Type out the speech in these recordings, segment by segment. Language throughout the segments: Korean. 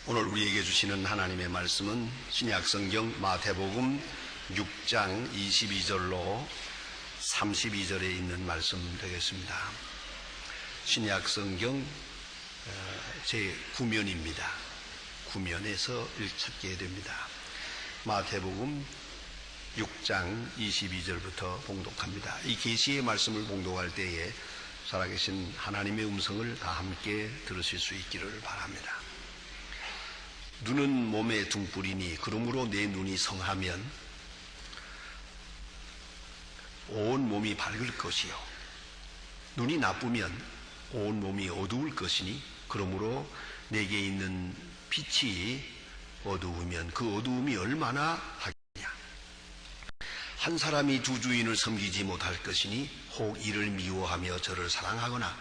오늘 우리에게 주시는 하나님의 말씀은 신약성경 마태복음 6장 22절로 32절에 있는 말씀 되겠습니다. 신약성경 제9면입니다. 9면에서 읽게 됩니다. 마태복음 6장 22절부터 봉독합니다. 이 계시의 말씀을 봉독할 때에 살아계신 하나님의 음성을 다 함께 들으실 수 있기를 바랍니다. 눈은 몸의 등불이니 그러므로 내 눈이 성하면 온 몸이 밝을 것이요 눈이 나쁘면 온 몸이 어두울 것이니 그러므로 내게 있는 빛이 어두우면 그 어두움이 얼마나 하겠냐. 한 사람이 두 주인을 섬기지 못할 것이니 혹 이를 미워하며 저를 사랑하거나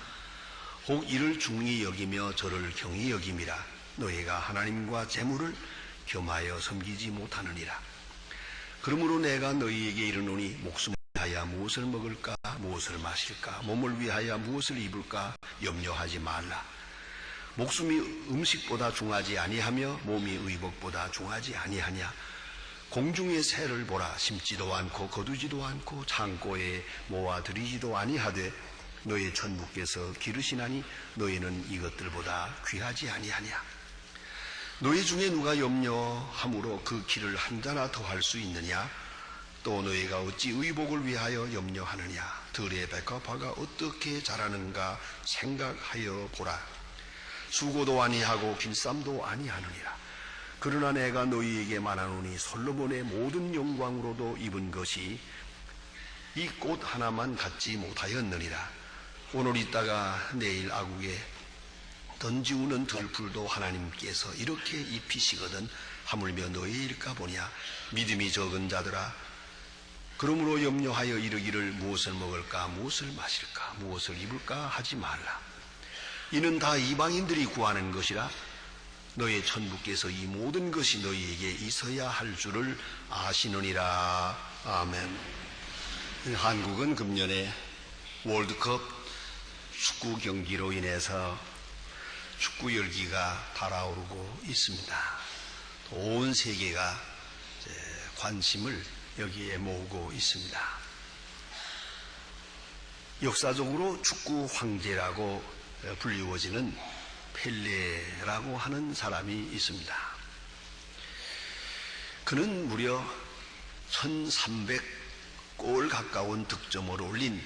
혹 이를 중히 여기며 저를 경히 여김이라. 너희가 하나님과 재물을 겸하여 섬기지 못하느니라. 그러므로 내가 너희에게 이르노니 목숨을 위하여 무엇을 먹을까 무엇을 마실까 몸을 위하여 무엇을 입을까 염려하지 말라. 목숨이 음식보다 중하지 아니하며 몸이 의복보다 중하지 아니하냐. 공중의 새를 보라. 심지도 않고 거두지도 않고 창고에 모아들이지도 아니하되 너희 천부께서 기르시나니 너희는 이것들보다 귀하지 아니하냐. 너희 중에 누가 염려함으로 그 길을 한자나 더할 수 있느냐. 또 너희가 어찌 의복을 위하여 염려하느냐. 들의 백합화가 어떻게 자라는가 생각하여 보라. 수고도 아니하고 길쌈도 아니하느니라. 그러나 내가 너희에게 말하노니 솔로몬의 모든 영광으로도 입은 것이 이 꽃 하나만 갖지 못하였느니라. 오늘 있다가 내일 아국에 던지우는 들풀도 하나님께서 이렇게 입히시거든 하물며 너희일까 보냐. 믿음이 적은 자들아, 그러므로 염려하여 이르기를 무엇을 먹을까 무엇을 마실까 무엇을 입을까 하지 말라. 이는 다 이방인들이 구하는 것이라. 너희 천부께서 이 모든 것이 너희에게 있어야 할 줄을 아시느니라. 아멘. 한국은 금년에 월드컵 축구 경기로 인해서 축구 열기가 달아오르고 있습니다. 온 세계가 관심을 여기에 모으고 있습니다. 역사적으로 축구 황제라고 불리워지는 펠레라고 하는 사람이 있습니다. 그는 무려 1300골 가까운 득점을 올린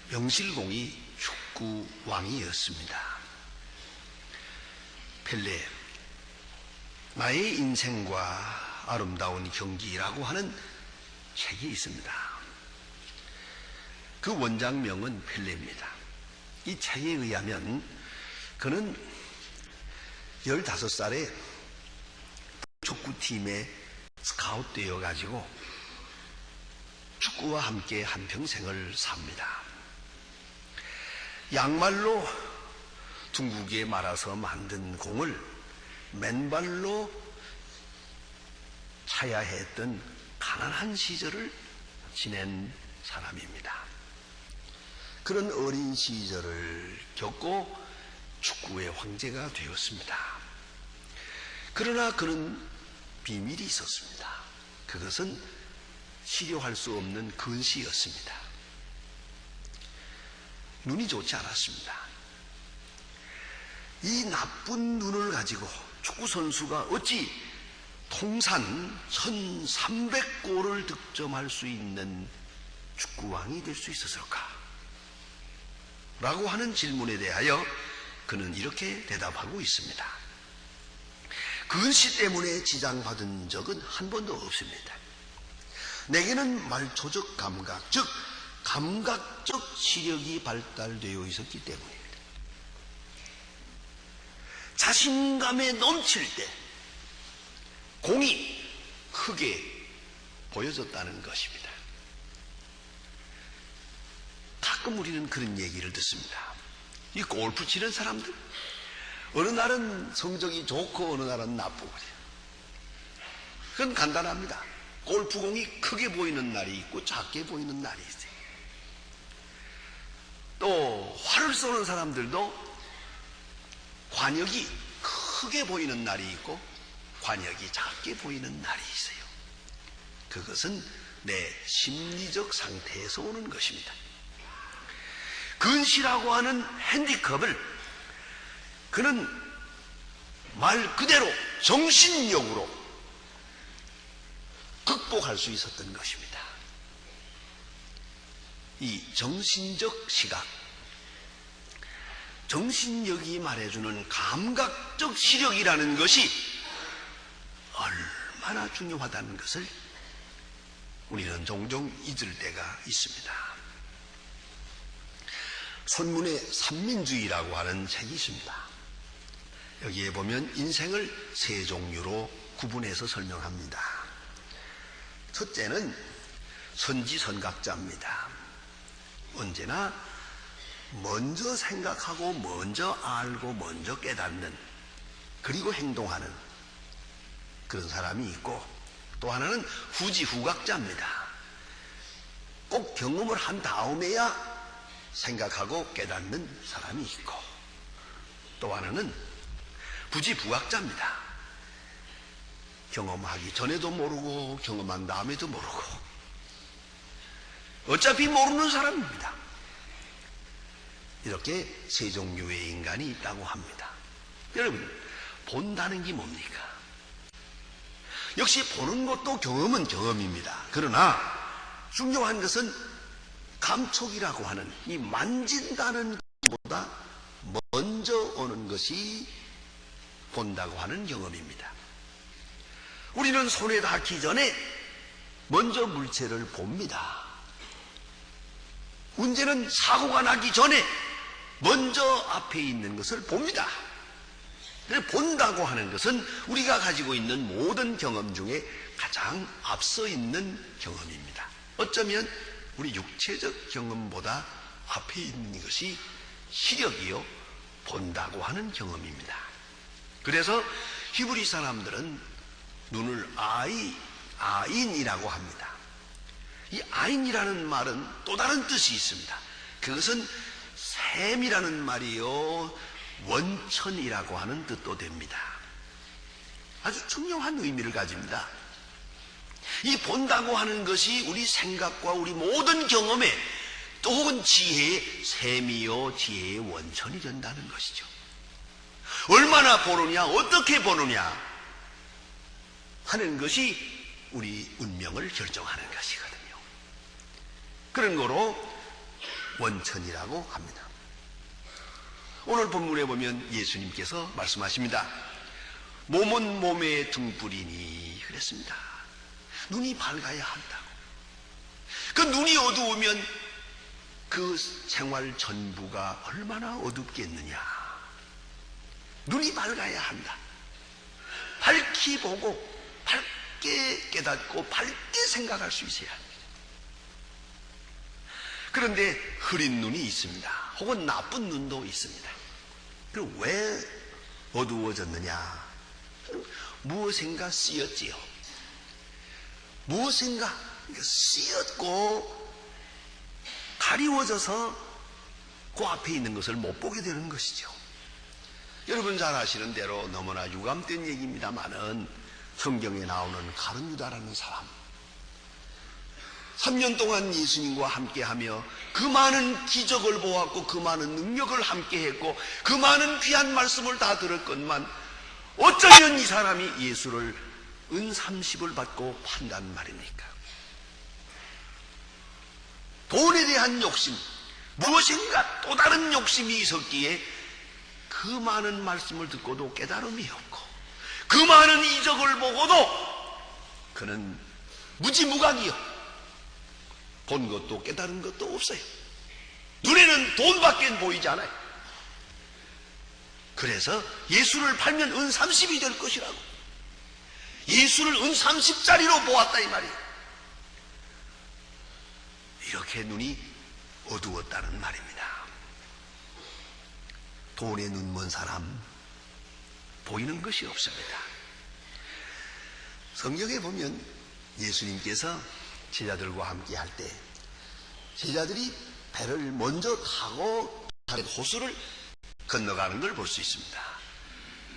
명실공히 축구 왕이었습니다. 펠레, 나의 인생과 아름다운 경기라고 하는 책이 있습니다. 그 원작명은 펠레입니다. 이 책에 의하면 그는 15살에 축구팀에 스카웃 되어 가지고 축구와 함께 한평생을 삽니다. 양말로 둥국에 말아서 만든 공을 맨발로 차야 했던 가난한 시절을 지낸 사람입니다. 그런 어린 시절을 겪고 축구의 황제가 되었습니다. 그러나 그는 비밀이 있었습니다. 그것은 치료할 수 없는 근시였습니다. 눈이 좋지 않았습니다. 이 나쁜 눈을 가지고 축구선수가 어찌 통산 1300골을 득점할 수 있는 축구왕이 될 수 있었을까? 라고 하는 질문에 대하여 그는 이렇게 대답하고 있습니다. 근시 때문에 지장받은 적은 한 번도 없습니다. 내게는 말초적 감각, 즉 감각적 시력이 발달되어 있었기 때문입니다. 자신감에 넘칠 때 공이 크게 보여졌다는 것입니다. 가끔 우리는 그런 얘기를 듣습니다. 이 골프 치는 사람들 어느 날은 성적이 좋고 어느 날은 나쁘고 그건 간단합니다. 골프공이 크게 보이는 날이 있고 작게 보이는 날이 있어요. 또 활을 쏘는 사람들도 관역이 크게 보이는 날이 있고 관역이 작게 보이는 날이 있어요. 그것은 내 심리적 상태에서 오는 것입니다. 근시라고 하는 핸디컵을 그는 말 그대로 정신력으로 극복할 수 있었던 것입니다. 이 정신적 시각, 정신력이 말해주는 감각적 시력이라는 것이 얼마나 중요하다는 것을 우리는 종종 잊을 때가 있습니다. 손문의 삼민주의라고 하는 책이 있습니다. 여기에 보면 인생을 세 종류로 구분해서 설명합니다. 첫째는 선지선각자입니다. 언제나 먼저 생각하고 먼저 알고 먼저 깨닫는, 그리고 행동하는 그런 사람이 있고, 또 하나는 후지후각자입니다. 꼭 경험을 한 다음에야 생각하고 깨닫는 사람이 있고, 또 하나는 부지부각자입니다. 경험하기 전에도 모르고 경험한 다음에도 모르고 어차피 모르는 사람입니다. 이렇게 세 종류의 인간이 있다고 합니다. 여러분, 본다는 게 뭡니까? 역시 보는 것도 경험은 경험입니다. 그러나 중요한 것은 감촉이라고 하는, 이 만진다는 것보다 먼저 오는 것이 본다고 하는 경험입니다. 우리는 손에 닿기 전에 먼저 물체를 봅니다. 문제는 사고가 나기 전에 먼저 앞에 있는 것을 봅니다. 본다고 하는 것은 우리가 가지고 있는 모든 경험 중에 가장 앞서 있는 경험입니다. 어쩌면 우리 육체적 경험보다 앞에 있는 것이 시력이요, 본다고 하는 경험입니다. 그래서 히브리 사람들은 눈을 아인이라고 합니다. 이 아인이라는 말은 또 다른 뜻이 있습니다. 그것은 샘이라는 말이요, 원천이라고 하는 뜻도 됩니다. 아주 중요한 의미를 가집니다. 이 본다고 하는 것이 우리 생각과 우리 모든 경험에, 또 혹은 지혜의 샘이요, 지혜의 원천이 된다는 것이죠. 얼마나 보느냐, 어떻게 보느냐 하는 것이 우리 운명을 결정하는 것이거든요. 그런 거로 원천이라고 합니다. 오늘 본문에 보면 예수님께서 말씀하십니다. 몸은 몸의 등불이니 그랬습니다. 눈이 밝아야 한다고. 그 눈이 어두우면 그 생활 전부가 얼마나 어둡겠느냐. 눈이 밝아야 한다. 밝히 보고 밝게 깨닫고 밝게 생각할 수 있어야 합니다. 그런데 흐린 눈이 있습니다. 혹은 나쁜 눈도 있습니다. 그럼 왜 어두워졌느냐? 무엇인가 쓰였지요. 무엇인가 쓰였고 가리워져서 그 앞에 있는 것을 못 보게 되는 것이죠. 여러분 잘 아시는 대로 너무나 유감된 얘기입니다만은 성경에 나오는 가룟 유다라는 사람, 3년 동안 예수님과 함께하며 그 많은 기적을 보았고 그 많은 능력을 함께했고 그 많은 귀한 말씀을 다 들었건만 어쩌면 이 사람이 예수를 은 30을 받고 판단 말입니까? 돈에 대한 욕심, 무엇인가 또 다른 욕심이 있었기에 그 많은 말씀을 듣고도 깨달음이 없고 그 많은 이적을 보고도 그는 무지무각이요. 본 것도 깨달은 것도 없어요. 눈에는 돈밖에 보이지 않아요. 그래서 예수를 팔면 은 30이 될 것이라고. 예수를 은 30짜리로 보았다 이 말이에요. 이렇게 눈이 어두웠다는 말입니다. 돈에 눈 먼 사람 보이는 것이 없습니다. 성경에 보면 예수님께서 제자들과 함께 할 때 제자들이 배를 먼저 타고 호수를 건너가는 걸 볼 수 있습니다.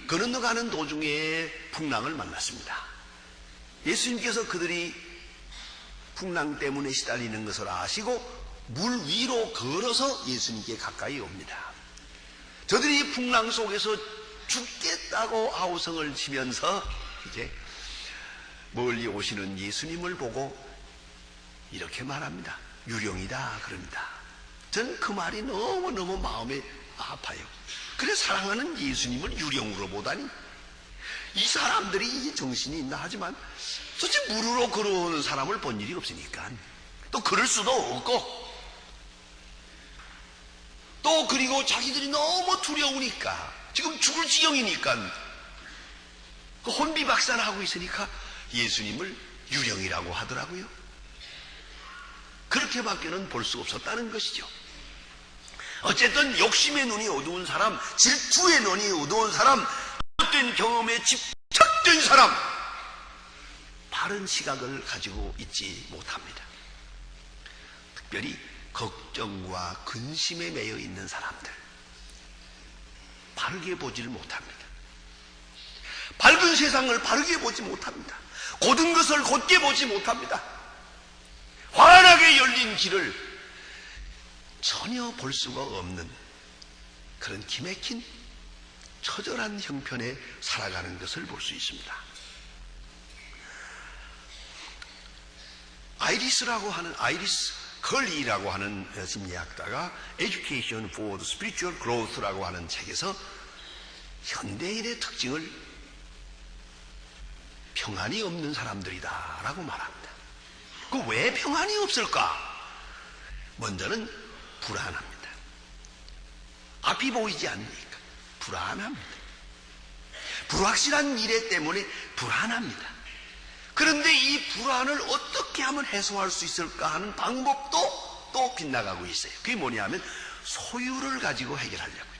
건너가는 도중에 풍랑을 만났습니다. 예수님께서 그들이 풍랑 때문에 시달리는 것을 아시고 물 위로 걸어서 예수님께 가까이 옵니다. 저들이 풍랑 속에서 죽겠다고 아우성을 치면서 이제 멀리 오시는 예수님을 보고 이렇게 말합니다. 유령이다 그럽니다. 저는 그 말이 너무너무 마음에 아파요. 그래 사랑하는 예수님을 유령으로 보다니, 이 사람들이 정신이 있나 하지만 도대체 물으로 걸어오는 사람을 본 일이 없으니까, 또 그럴 수도 없고, 또 그리고 자기들이 너무 두려우니까, 지금 죽을 지경이니까 그 혼비박산하고 있으니까 예수님을 유령이라고 하더라고요. 그렇게밖에는 볼 수 없었다는 것이죠. 어쨌든 욕심의 눈이 어두운 사람, 질투의 눈이 어두운 사람, 잘못된 경험에 집착된 사람, 바른 시각을 가지고 있지 못합니다. 특별히 걱정과 근심에 매여 있는 사람들, 바르게 보지를 못합니다. 밝은 세상을 바르게 보지 못합니다. 곧은 것을 곧게 보지 못합니다. 환하게 열린 길을 전혀 볼 수가 없는 그런 기맥힌 처절한 형편에 살아가는 것을 볼 수 있습니다. 아이리스 컬리라고 하는 심리학자가 Education for the Spiritual Growth라고 하는 책에서 현대인의 특징을 평안이 없는 사람들이다 라고 말합니다. 그 왜 평안이 없을까? 먼저는 불안합니다. 앞이 보이지 않으니까 불안합니다. 불확실한 미래 때문에 불안합니다. 그런데 이 불안을 어떻게 하면 해소할 수 있을까 하는 방법도 또 빗나가고 있어요. 그게 뭐냐면 소유를 가지고 해결하려고요.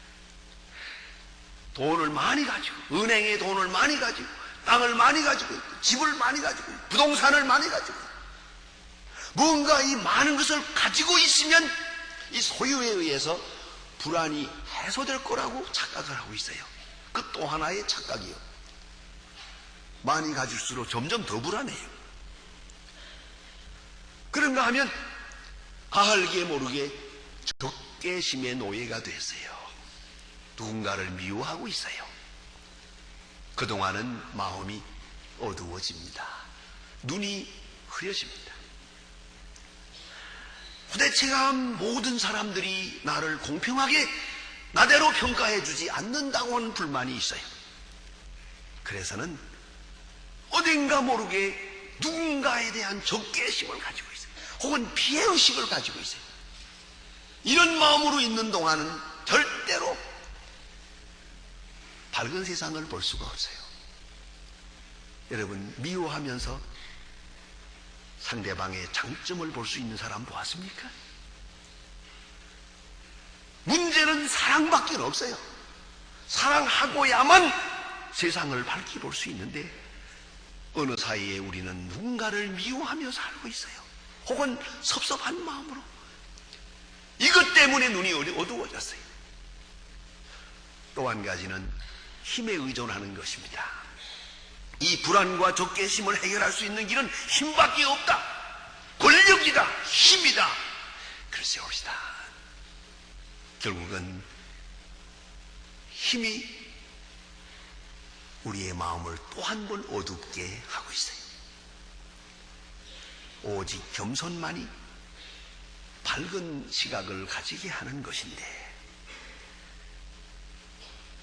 돈을 많이 가지고, 은행에 돈을 많이 가지고, 땅을 많이 가지고 있고, 집을 많이 가지고 있고, 부동산을 많이 가지고 있고, 뭔가 이 많은 것을 가지고 있으면 이 소유에 의해서 불안이 해소될 거라고 착각을 하고 있어요. 그 또 하나의 착각이요. 많이 가질수록 점점 더 불안해요. 그런가 하면 알게 모르게 적개심의 노예가 됐어요. 누군가를 미워하고 있어요. 그동안은 마음이 어두워집니다. 눈이 흐려집니다. 도대체가 모든 사람들이 나를 공평하게 나대로 평가해 주지 않는다고 하는 불만이 있어요. 그래서는 어딘가 모르게 누군가에 대한 적개심을 가지고 있어요. 혹은 피해의식을 가지고 있어요. 이런 마음으로 있는 동안은 절대로 밝은 세상을 볼 수가 없어요. 여러분, 미워하면서 상대방의 장점을 볼 수 있는 사람 보았습니까? 문제는 사랑밖에 없어요. 사랑하고야만 세상을 밝게 볼 수 있는데 어느 사이에 우리는 누군가를 미워하며 살고 있어요. 혹은 섭섭한 마음으로. 이것 때문에 눈이 어두워졌어요. 또 한 가지는 힘에 의존하는 것입니다. 이 불안과 적개심을 해결할 수 있는 길은 힘밖에 없다. 권력이다. 힘이다. 글쎄 옵시다. 결국은 힘이 우리의 마음을 또 한 번 어둡게 하고 있어요. 오직 겸손만이 밝은 시각을 가지게 하는 것인데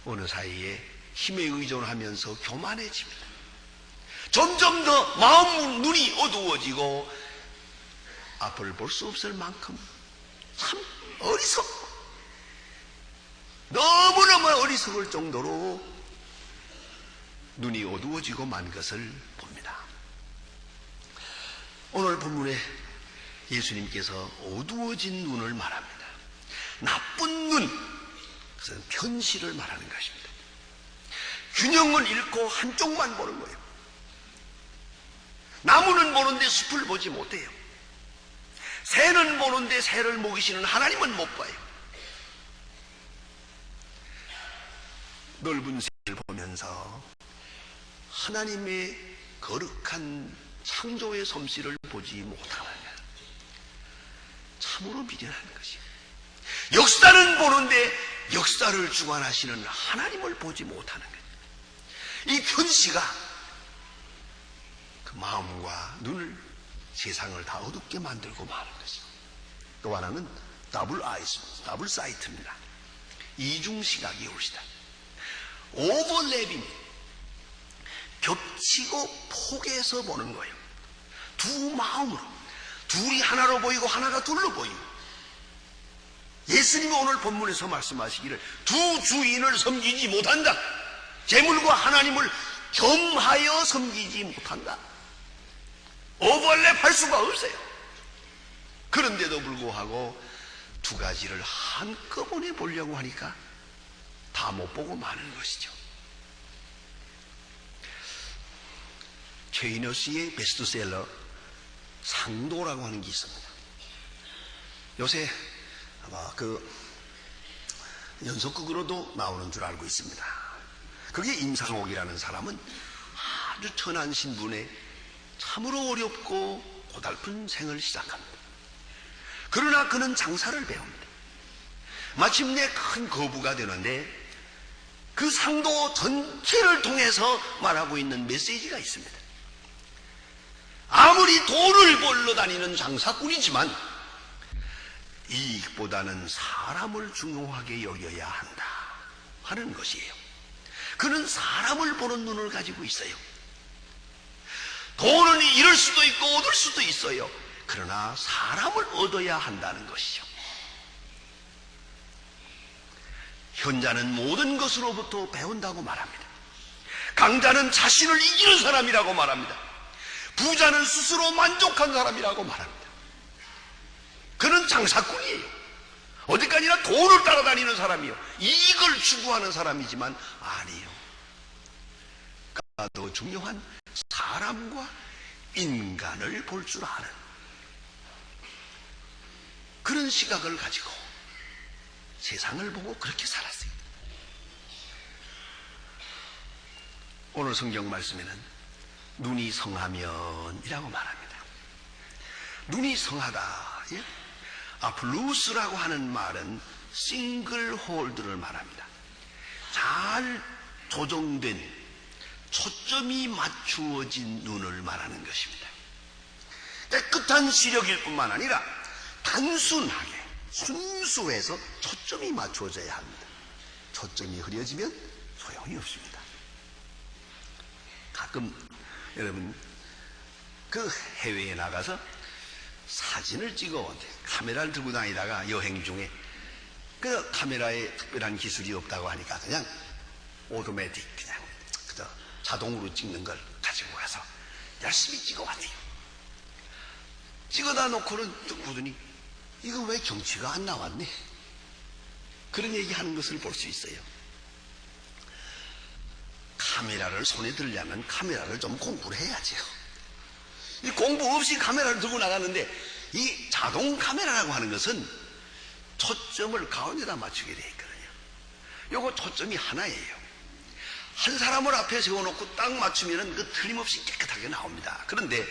어느 사이에 힘에 의존하면서 교만해집니다. 점점 더 마음 눈이 어두워지고 앞을 볼 수 없을 만큼 참 어리석고 너무너무 어리석을 정도로 눈이 어두워지고 만 것을 봅니다. 오늘 본문에 예수님께서 어두워진 눈을 말합니다. 나쁜 눈, 그것은 편시를 말하는 것입니다. 균형을 잃고 한쪽만 보는 거예요. 나무는 보는데 숲을 보지 못해요. 새는 보는데 새를 먹이시는 하나님은 못 봐요. 넓은 세상을 보면서 보면서 하나님의 거룩한 창조의 솜씨를 보지 못하느냐. 참으로 미련한 것이요. 역사는 보는데 역사를 주관하시는 하나님을 보지 못하는 거예요. 이 편씨가 그 마음과 눈을, 세상을 다 어둡게 만들고 마는 것이요. 또 하나는 더블 사이트입니다. 이중시각이 옵시다. 오버랩입니다. 겹치고 포개서 보는 거예요. 두 마음으로. 둘이 하나로 보이고 하나가 둘로 보이고. 예수님이 오늘 본문에서 말씀하시기를 두 주인을 섬기지 못한다. 재물과 하나님을 겸하여 섬기지 못한다. 오버랩 할 수가 없어요. 그런데도 불구하고 두 가지를 한꺼번에 보려고 하니까 다 못 보고 마는 것이죠. 최인호 씨의 베스트셀러 상도라고 하는 게 있습니다. 요새 아마 연속극으로도 나오는 줄 알고 있습니다. 그게 임상옥이라는 사람은 아주 천한 신분에 참으로 어렵고 고달픈 생을 시작합니다. 그러나 그는 장사를 배웁니다. 마침내 큰 거부가 되는데 그 상도 전체를 통해서 말하고 있는 메시지가 있습니다. 아무리 돈을 벌러 다니는 장사꾼이지만 이익보다는 사람을 중요하게 여겨야 한다 하는 것이에요. 그는 사람을 보는 눈을 가지고 있어요. 돈은 잃을 수도 있고 얻을 수도 있어요. 그러나 사람을 얻어야 한다는 것이죠. 현자는 모든 것으로부터 배운다고 말합니다. 강자는 자신을 이기는 사람이라고 말합니다. 부자는 스스로 만족한 사람이라고 말합니다. 그는 장사꾼이에요. 어디까지나 돈을 따라다니는 사람이요. 이익을 추구하는 사람이지만 아니에요. 더 중요한 사람과 인간을 볼 줄 아는 그런 시각을 가지고 세상을 보고 그렇게 살았어요. 오늘 성경 말씀에는 눈이 성하면이라고 말합니다. 눈이 성하다. 예? 블루스라고 하는 말은 싱글 홀드를 말합니다. 잘 조정된 초점이 맞추어진 눈을 말하는 것입니다. 깨끗한 시력일 뿐만 아니라 단순하게 순수해서 초점이 맞추어져야 합니다. 초점이 흐려지면 소용이 없습니다. 가끔 여러분 그 해외에 나가서 사진을 찍어온대. 카메라를 들고 다니다가 여행 중에 그 카메라에 특별한 기술이 없다고 하니까 그냥 오토매틱 그냥 그저 자동으로 찍는 걸 가지고 가서 열심히 찍어왔대요. 찍어다 놓고는 또 보더니 이거 왜 경치가 안 나왔네? 그런 얘기하는 것을 볼 수 있어요. 카메라를 손에 들려면 카메라를 좀 공부를 해야죠. 이 공부 없이 카메라를 들고 나가는데 이 자동 카메라라고 하는 것은 초점을 가운데다 맞추게 되어 있거든요. 요거 초점이 하나예요. 한 사람을 앞에 세워놓고 딱 맞추면 그 틀림없이 깨끗하게 나옵니다. 그런데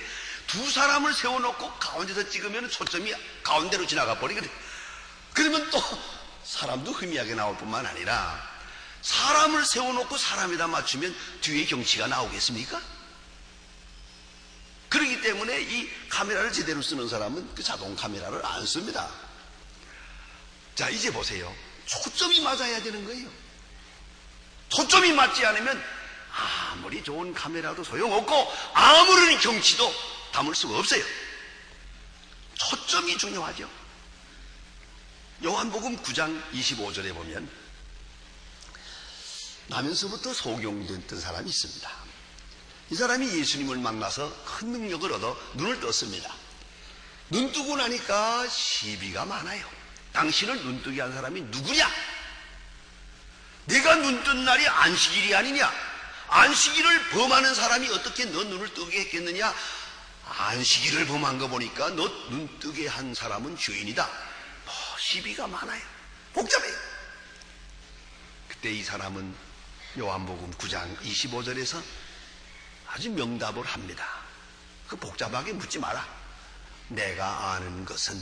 두 사람을 세워놓고 가운데서 찍으면 초점이 가운데로 지나가 버리거든요. 그러면 또 사람도 희미하게 나올 뿐만 아니라 사람을 세워놓고 사람에다 맞추면 뒤에 경치가 나오겠습니까? 그렇기 때문에 이 카메라를 제대로 쓰는 사람은 그 자동 카메라를 안 씁니다. 자, 이제 보세요. 초점이 맞아야 되는 거예요. 초점이 맞지 않으면 아무리 좋은 카메라도 소용없고 아무런 경치도 담을 수가 없어요. 초점이 중요하죠. 요한복음 9장 25절에 보면 나면서부터 소경됐던 사람이 있습니다. 이 사람이 예수님을 만나서 큰 능력을 얻어 눈을 떴습니다. 눈 뜨고 나니까 시비가 많아요. 당신을 눈뜨게 한 사람이 누구냐? 내가 눈 뜬 날이 안식일이 아니냐? 안식일을 범하는 사람이 어떻게 너 눈을 뜨게 했겠느냐? 안식일을 범한 거 보니까 너 눈 뜨게 한 사람은 죄인이다. 시비가 많아요. 복잡해요. 그때 이 사람은 요한복음 9장 25절에서 아주 명답을 합니다. 그 복잡하게 묻지 마라. 내가 아는 것은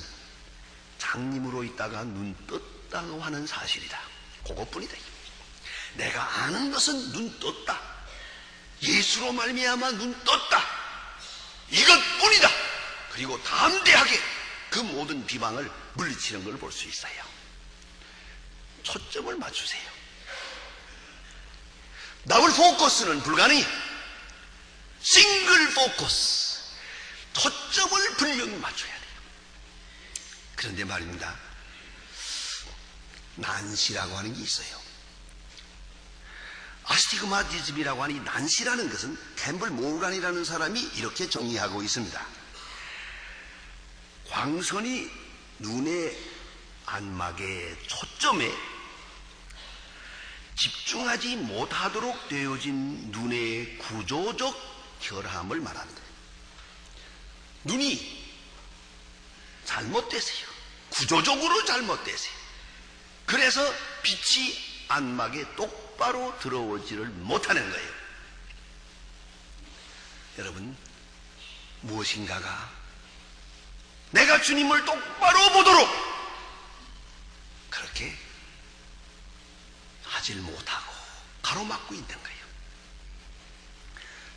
장님으로 있다가 눈 떴다고 하는 사실이다. 그것뿐이다. 내가 아는 것은 눈 떴다. 예수로 말미암아 눈 떴다. 이것뿐이다. 그리고 담대하게 그 모든 비방을 물리치는 걸 볼 수 있어요. 초점을 맞추세요. 더블 포커스는 불가능해. 싱글 포커스. 초점을 분명히 맞춰야 돼요. 그런데 말입니다. 난시라고 하는 게 있어요. 아스티그마티즘이라고 하는 이 난시라는 것은 캠블 모르간이라는 사람이 이렇게 정의하고 있습니다. 광선이 눈의 안막의 초점에 집중하지 못하도록 되어진 눈의 구조적 결함을 말합니다. 눈이 잘못되세요. 구조적으로 잘못되세요. 그래서 빛이 안막에 똑바로 들어오지를 못하는 거예요. 여러분, 무엇인가가 내가 주님을 똑바로 보도록 그렇게 하질 못하고 가로막고 있는 거예요.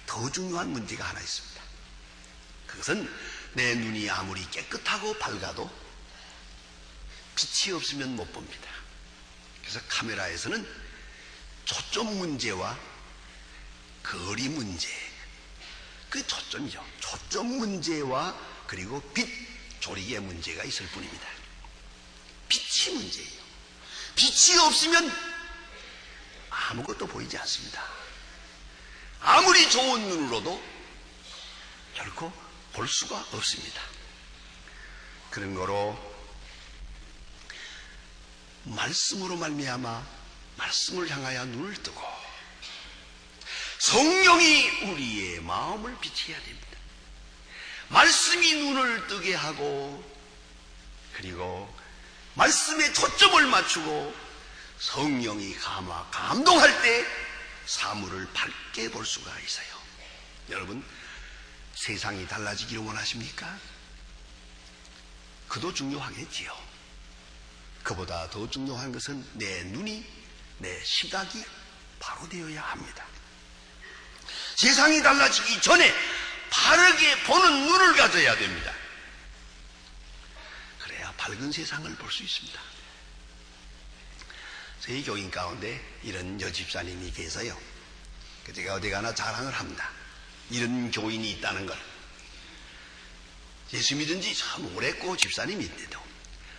더 중요한 문제가 하나 있습니다. 그것은 내 눈이 아무리 깨끗하고 밝아도 빛이 없으면 못 봅니다. 그래서 카메라에서는 초점 문제와 거리 문제, 그 초점이죠. 초점 문제와 그리고 빛 조리개 문제가 있을 뿐입니다. 빛이 문제예요. 빛이 없으면 아무것도 보이지 않습니다. 아무리 좋은 눈으로도 결코 볼 수가 없습니다. 그런 거로 말씀으로 말미암아 말씀을 향하여 눈을 뜨고 성령이 우리의 마음을 비춰야 됩니다. 말씀이 눈을 뜨게 하고 그리고 말씀에 초점을 맞추고 성령이 감동할 때 사물을 밝게 볼 수가 있어요. 여러분, 세상이 달라지기를 원하십니까? 그도 중요하겠지요. 그보다 더 중요한 것은 내 눈이, 내 시각이 바로 되어야 합니다. 세상이 달라지기 전에 바르게 보는 눈을 가져야 됩니다. 그래야 밝은 세상을 볼 수 있습니다. 저희 교인 가운데 이런 여집사님이 계세요. 제가 어디 가나 자랑을 합니다. 이런 교인이 있다는 걸. 예수 믿은 지 참 오래고 집사님인데도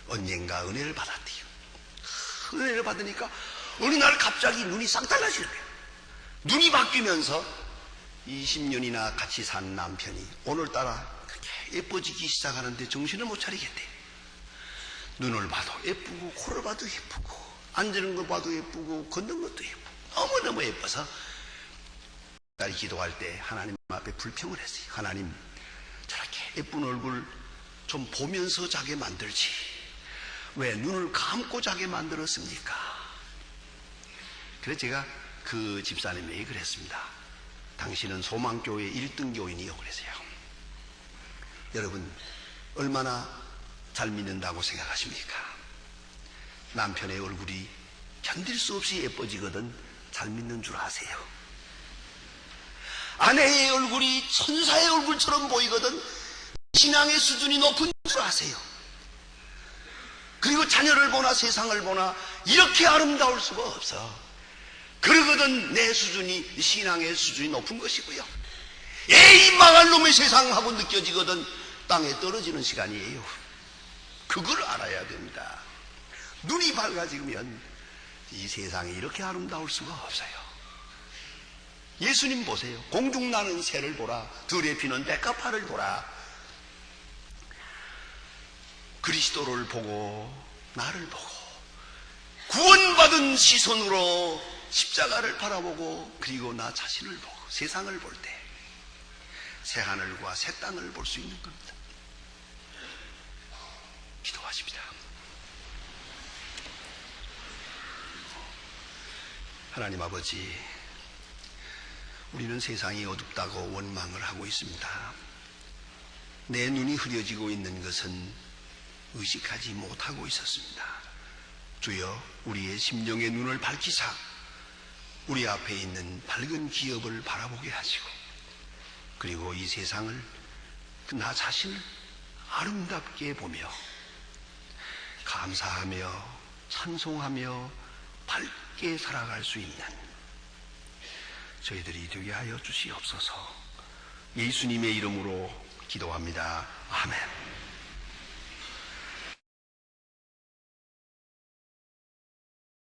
언젠가 은혜를 받았대요. 은혜를 받으니까 어느 날 갑자기 눈이 싹 달라지는 거예요. 눈이 바뀌면서 20년이나 같이 산 남편이 오늘따라 그렇게 예뻐지기 시작하는데 정신을 못 차리겠대. 눈을 봐도 예쁘고 코를 봐도 예쁘고 앉는 거 봐도 예쁘고 걷는 것도 예쁘고 너무너무 예뻐서 딸이 기도할 때 하나님 앞에 불평을 했어요. 하나님, 저렇게 예쁜 얼굴 좀 보면서 자게 만들지 왜 눈을 감고 자게 만들었습니까? 그래서 제가 그 집사님에게 그랬습니다. 당신은 소망교회 1등 교인이요 그랬어요. 여러분, 얼마나 잘 믿는다고 생각하십니까? 남편의 얼굴이 견딜 수 없이 예뻐지거든 잘 믿는 줄 아세요? 아내의 얼굴이 천사의 얼굴처럼 보이거든 신앙의 수준이 높은 줄 아세요? 그리고 자녀를 보나 세상을 보나 이렇게 아름다울 수가 없어. 그러거든 내 수준이 신앙의 수준이 높은 것이고요. 에이 망할 놈의 세상하고 느껴지거든 땅에 떨어지는 시간이에요. 그걸 알아야 됩니다. 눈이 밝아지면 이 세상이 이렇게 아름다울 수가 없어요. 예수님 보세요. 공중 나는 새를 보라. 들에 피는 백합화를 보라. 그리스도를 보고 나를 보고 구원받은 시선으로 십자가를 바라보고 그리고 나 자신을 보고 세상을 볼 때 새하늘과 새 땅을 볼 수 있는 겁니다. 기도하십니다. 하나님 아버지, 우리는 세상이 어둡다고 원망을 하고 있습니다. 내 눈이 흐려지고 있는 것은 의식하지 못하고 있었습니다. 주여, 우리의 심령의 눈을 밝히사 우리 앞에 있는 밝은 기업을 바라보게 하시고, 그리고 이 세상을 나 자신을 아름답게 보며 감사하며 찬송하며 밝게 살아갈 수 있는 저희들이 되게 하여 주시옵소서. 예수님의 이름으로 기도합니다. 아멘.